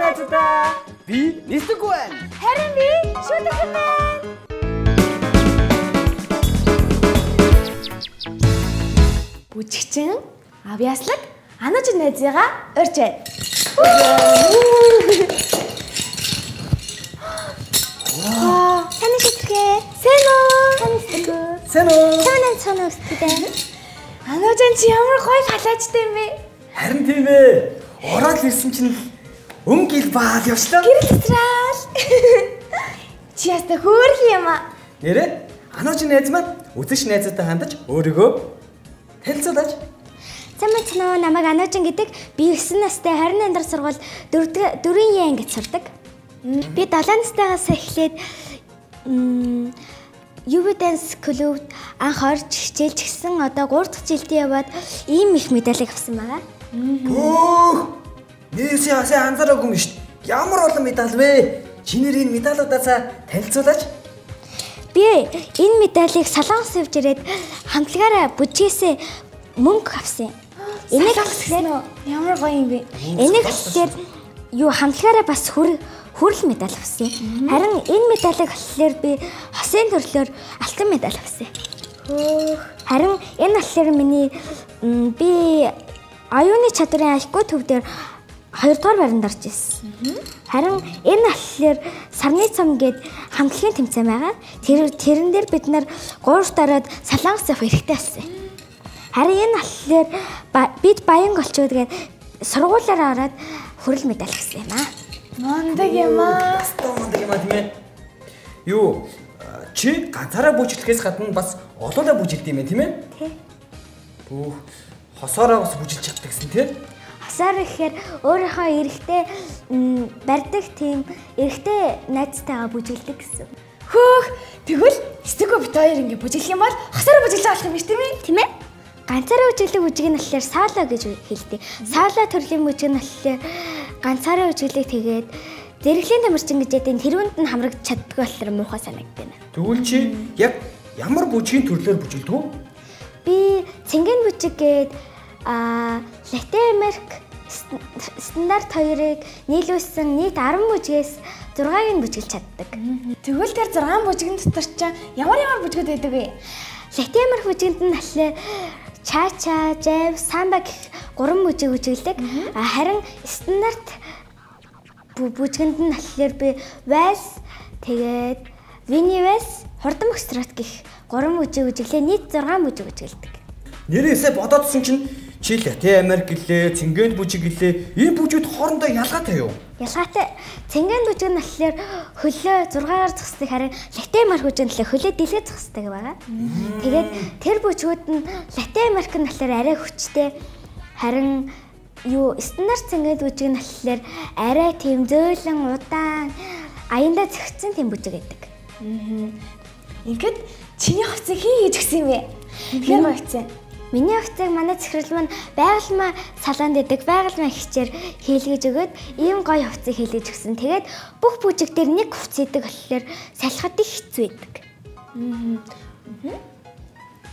найзуудаа. Би Нисдэг байна. Харин би Шүдэг байна. Бүжигчин, авьяаслаг, анаж найзыгаа урьж байна. Таны шүтгэе. Сайн уу? Сайн үстэй. Анажан чи ямар гоё халаачтай юм бэ? Харин тийм ээ. Ороод ирсэн чинь өнгөл баал явчлаа. Гэрэлтрал. Чи яста хөөрх юм аа. Нэрээ Анажин найз маань үзэж найзаатай хандаж өөрийгөө танилцуулаач. Цамцноо намайг Анажин гэдэг. Би 9 настай 28 дахь сургууль 4-р ангид сурдаг. Би 7 настайгаас эхлээд UB Dance клубт анх орж хичээлж гисэн одоо 3 дахь жилдээ яваад ийм их медалийг авсан байгаа. Нээсээ хасаа анзаараагүй юм шүү дээ. Ямар олон медаль вэ? Чиний энэ медалуудаас танилцуулаач. Би энэ медалийг Солонгос явж ирээд хамтлагаараа бүжгээсээ мөнгө авсан. Энийг гэхээр ямар гоё юм бэ? Энийг гэхээр юу хамтлагаараа бас хүрэл медаль авсан. Харин энэ медалийг болохоор би хосын төрлөөр алтан медаль авсан. Харин энэ болохоор миний би оюуны чадрын IQ төв дээр 2 дугаар байранд орж ирсэн. Харин энэ болохоор сарны цом гээд хамтлагийн тэмцээн байгаа. Тэрэн дээр бид нар 3 дараад Солонгос явах хэрэгтэй болсон. Харин энэ болохоор бид баян голчууд гээд сургуулаараа ороод хүрэл медаль авсан юм аа. Мондаг юм аа. Мондаг юм аа тийм ээ. Юу чи ганцаараа бүжиглэхээс гадна бас олоолаа бүжиглдэг юм байна тийм ээ? Тий. Хосоороо бас бүжиглж чаддаг гэсэн тий? Хосоор гэхээр өөрийнхөө эрэгтэй барьдаг тийм эрэгтэй найзтайгаа бүжиглдэг гэсэн. Хөөх тэгвэл стего бит хоёр ингэ бүжиглэх юм бол хосоороо бүжиглэж болох юм биш тийм ээ? Тийм ээ. Ганцаараа бүжиглэх бүжиг нь болохоор саалаа гэж хэлдэг. Саалаа төрлийн бүжиг нь болохоор ганцаараа бүжиглэх тэгээд зэрэглийн тамирчин гэж ядын тэрүүнд нь хамрагдаж чаддгүй болохоор муухай санагдана. Тэгвэл чи яг ямар бүжгийн төрлөөр бүжиглдэг вэ? Би цэнгийн бүжиг гээд Латин Америк стандарт 2-ыг нийлүүлсэн нийт 10 бүжгээс 6-ыг бүжиглэж чаддаг. Тэгвэл тэр 6 бүжгийн дотор ч ямар бүжгүүд байдаг вэ? Латин Америк бүжигэнд нь болохоор чача, жав, самба гэх 3 бүжиг бүжиглдэг. Харин стандарт бүжгэнд нь болохоор би вальс, тэгээд винивес, хурдан бокстрот гэх 3 бүжиг бүжиглээ нийт 6 бүжиг бүжиглдэг. Нэрээсээ бодоодсэн чинь чи Латин Америк гэлээ, цэнгэнд бүжиг гэлээ. Энэ бүжгүүд хоорондоо ялгаатай юу? Ялгаатай. Цэнгэнд бүжиг нь болохоор хөлөө 6-аар зогсдог, харин Латин Америк бүжиг нь болохоор хөлөө дэлгэж зогсдог байгаа. Тэгээд тэр бүжгүүд нь Латин Америк нь болохоор арай хүчтэй. Харин стандарт цэнгэнд бүжиг нь болохоор арай тийм зөөлөн удаан аяндаа зөгцсөн тийм бүжиг гэдэг. Ингээд чиний хувцсыг хий гэж гисэн юм бэ? Тэгэхээр хувцсан. Миний хувцсыг манай захирал маань байгалмаа салаанд идэг байгалмаа хичээр хийлгэж өгөөд ийм гоё хувцсыг хийлгэж өгсөн. Тэгээд бүх бүжиг дээр нэг хувцс идэг болохоор салхад их хэцүү байдаг.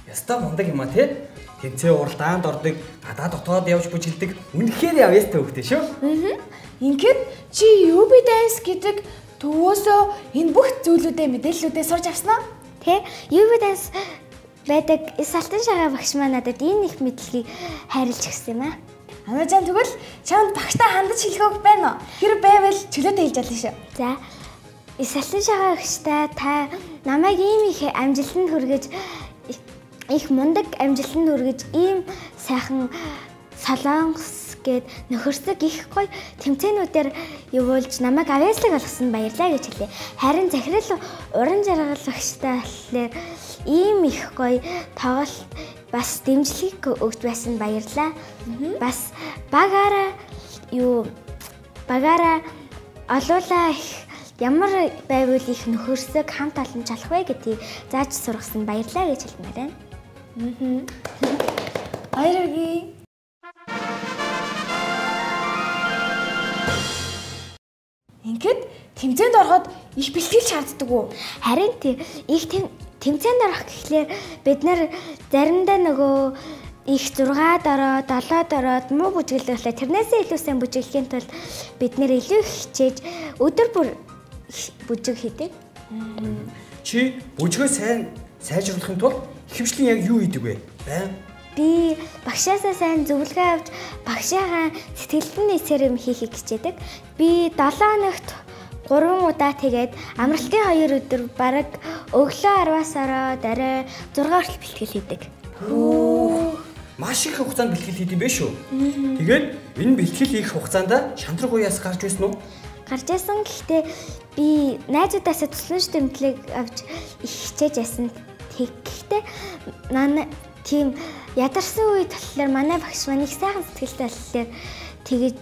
Яста мундаг юм аа тий? Тэнцээ уралдаанд ордог, гадаа дотоод явж бүжиглдэг. Үнэхээр явьяастай хөвгтэй шүү. Ингээд чи UB Dance гэдэг төвөөсөө энэ бүх зүйлүүдээ мэдээллүүдээ сурч авсан уу? Тэ? UB Dance байдаг Салтан шагаа багш маань надад энэ их мэдлэгийг хайрлж өгсөн юм аа. Анажан тэгвэл чамд багштай хандаж хэлэх үг байна уу? Хэрэг байвал чөлөөтэй хэлж олно шүү. За. Салтан шагаа багштай та намайг ийм их амжилтанд хүргэж их мундаг амжилтанд хүргэж ийм сайхан Солонгос гээд нөхөрсөг их гоё тэмцээнүүдээр явуулж намайг авьяаслаг болгосон баярлалаа гэж хэлээ. Харин захирал уран жаргал багштай болохоор ийм их гоё тоглолт бас дэмжлэг өгч байсан баярлалаа. Бас багаараа олуулаа их ямар байвал их нөхөрсөг хамт олон чалах вэ гэдгийг зааж сургасан баярлалаа гэж хэлмээр байна. Баяргий. Ингээд тэмцээнд ороход их бэлтгэл шаарддаг уу? Харин их тэмцээнд орох гэхлээр бид нар заримдаа нөгөө их 6 дороо, 7 дороод муу бүжиглэхлээр тэрнээсээ илүү сайн бүжиглэхийн тулд бид нэр илүү хичээж өдөр бүр бүжиг хийдэг. Чи бүжгээ сайн сайжруулахын тулд ихэвчлэн яг юу хийдэг вэ? Би багшаасаа сайн зөвлөгөө авч багшаагаа сэтгэлдэн нийцээр юм хийхийг хичээдэг. Би 7 хоногт 3 удаа тэгээд амралтын 2 өдөр бараг өглөө 10-аас ороод арай 6 хүртэл бэлтгэл хийдэг. Маш их хугацаанд бэлтгэл хийдэм бэ шүү. Тэгээд энэ бэлтгэл хийх хугацаанд шантраг уяас гарч байсан уу? Гарч байсан. Гэхдээ би найзуудаасаа тусламж тэмдэглэг авч их хичээж байсан. Тэгэхдээ тийм ядарсан үе болохоор манай багш маань их сайхан сэтгэлтэй болохоор тэгэж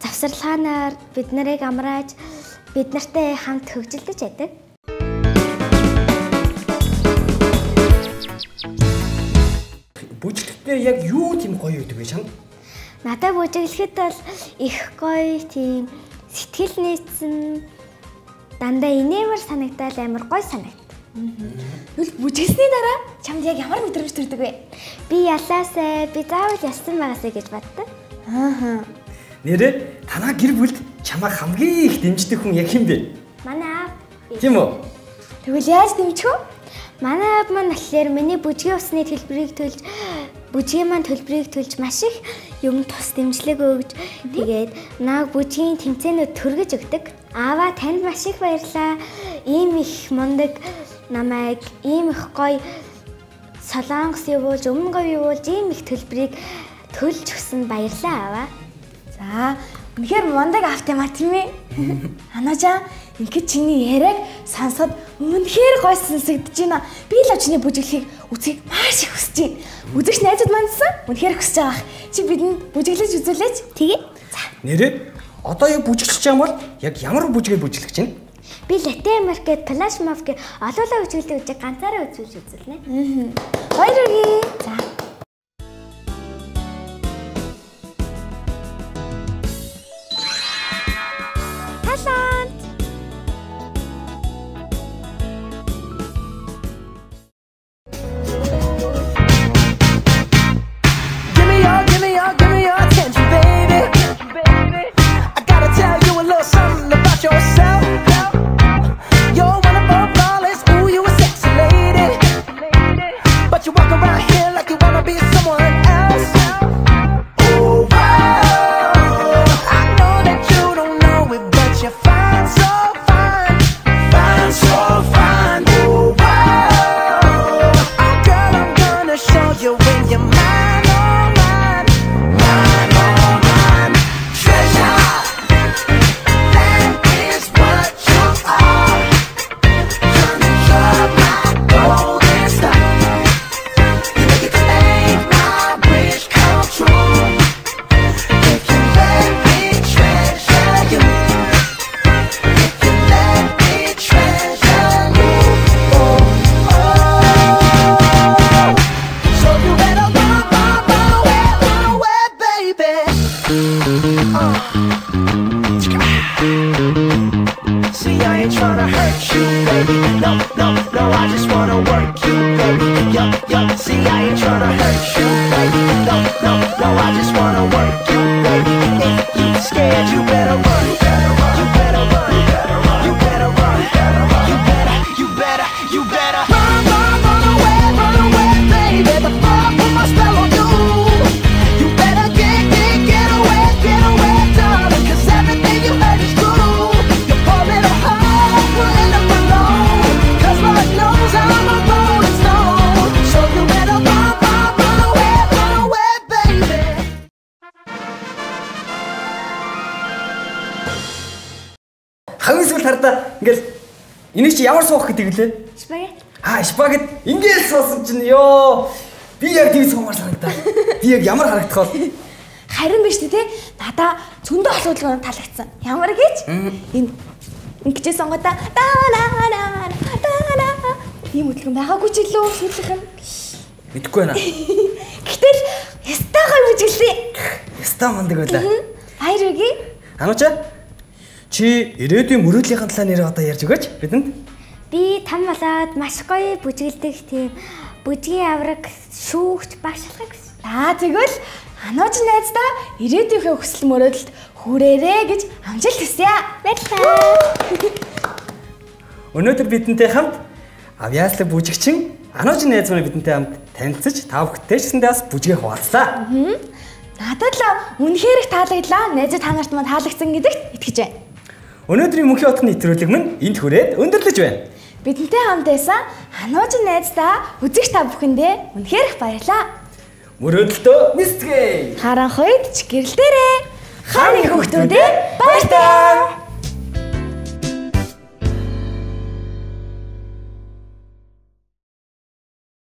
завсарлаанаар бид нарыг амрааж бид нартай хамт хөгжилдөж байдаг. Бүжиглэхдээ яг юу тийм гоё байдаг вэ чам? Надад бүжиглэхэд бол их гоё тийм сэтгэл нийцсэн дандаа инээмэр санагдал амар гоё санагд. Тэгвэл бүжиглсний дараа чамд яг ямар мэдрэмж төрдөг вэ? Би ялаасаа, би заавал ялсан байгаасаа гэж боддог. Нэрээ танаа гэр бүлд чамаа хамгийн их дэмждэг хүн яг хэм бэ? Манай аав. Тийм үү? Тэгвэл яаж дэмжих вэ? Манай аав маань болохоор миний бүжгийн усны төлбөрийг төлж, бүжгийн маань төлбөрийг төлж маш их юм тус дэмжлэг өгж, тэгээд нааг бүжгийн тэмцээнүүд төргөж өгдөг. Ааваа танд маш их баярлалаа. Ийм их мундаг намайг ийм их гоё солонгос явуулж, өмнө гоё явуулж ийм их төлбөрийг төлж өгсөн баярлалаа ааваа. За, үнэхээр мундаг авт юм а тийм ээ. Анаажаа, ингээд чиний яриаг сонсоход үнэхээр гоё сонсогдож байна. Би л чиний бүжиглэхийг үзхийг маш их хүсэж байна. Үзэгч найзууд мандсан үнэхээр хүсэж байгаа. Чи бидэнд бүжиглэж үзүүлээч. Тэгээ. За. Нэрээ одоо яг бүжиглэж байгаа юм бол яг ямар бүжгээ бүжиглэж байна? Би Latin America, Flash Mob гэх олоолаа бүжиглдэг үжиг ганцаараа үзүүлж үзүүлнэ. Хоёр үгүй. За. Энийг чи ямар суух гэдэг лээ? Спагетти. Спагетти. Ингээд суусан чинь ёо. Би яг тийм суумаар санагдаа. Би яг ямар харагдах вэ? Харин биш үү те? Надаа зөндөө холуулгын таалагдсан. Ямар гэж? Энэ ингэж сонгода ийм хөдөлгөөн байгаагүй ч илүү сүүлийнх нь. Мэдэхгүй байна. Гэтэл ястаа гоё бүжиглээ. Ястаа мундаг байлаа. Баяр үгүй. Анууча чи ирээдүйн мөрөөдлийнхэн талаар нэр одоо ярьж өгөөч бидэнд. Би там болоод маш гоё бүжиглдэг тийм бүжгийн авраг шүүгч багшлах гэсэн. За тэгвэл Анууч найздаа ирээдүйнхээ хүсэл мөрөөдөлд хүрээрээ гэж амжилт хүсье. Баярлалаа. Өнөөдөр бидэнтэй хамт авьяаслаг бүжигчин Анууч найз маань бидэнтэй хамт танилцж та бүхэдтэй ч гэсэндээ бас бүжгээ хуваалцлаа. Надад л үнэхээр их таалагдлаа. Найзад та нарт маань таалагдсан гэдэгт итгэж байна. Өнөөдрийн Мөнхийн хотын нэвтрүүлэг минь энд хүрээд өндөрлөж байна. Бидэнтэй хамт байсан Анууч найздаа үзэгч та бүхэндээ үнэхээр их баярлалаа. Мөрөөдөлтөө нисцгээе. Харанхуйд ч гэрэл дээрээ. Хааны хүүхдүүдээ баярлалаа.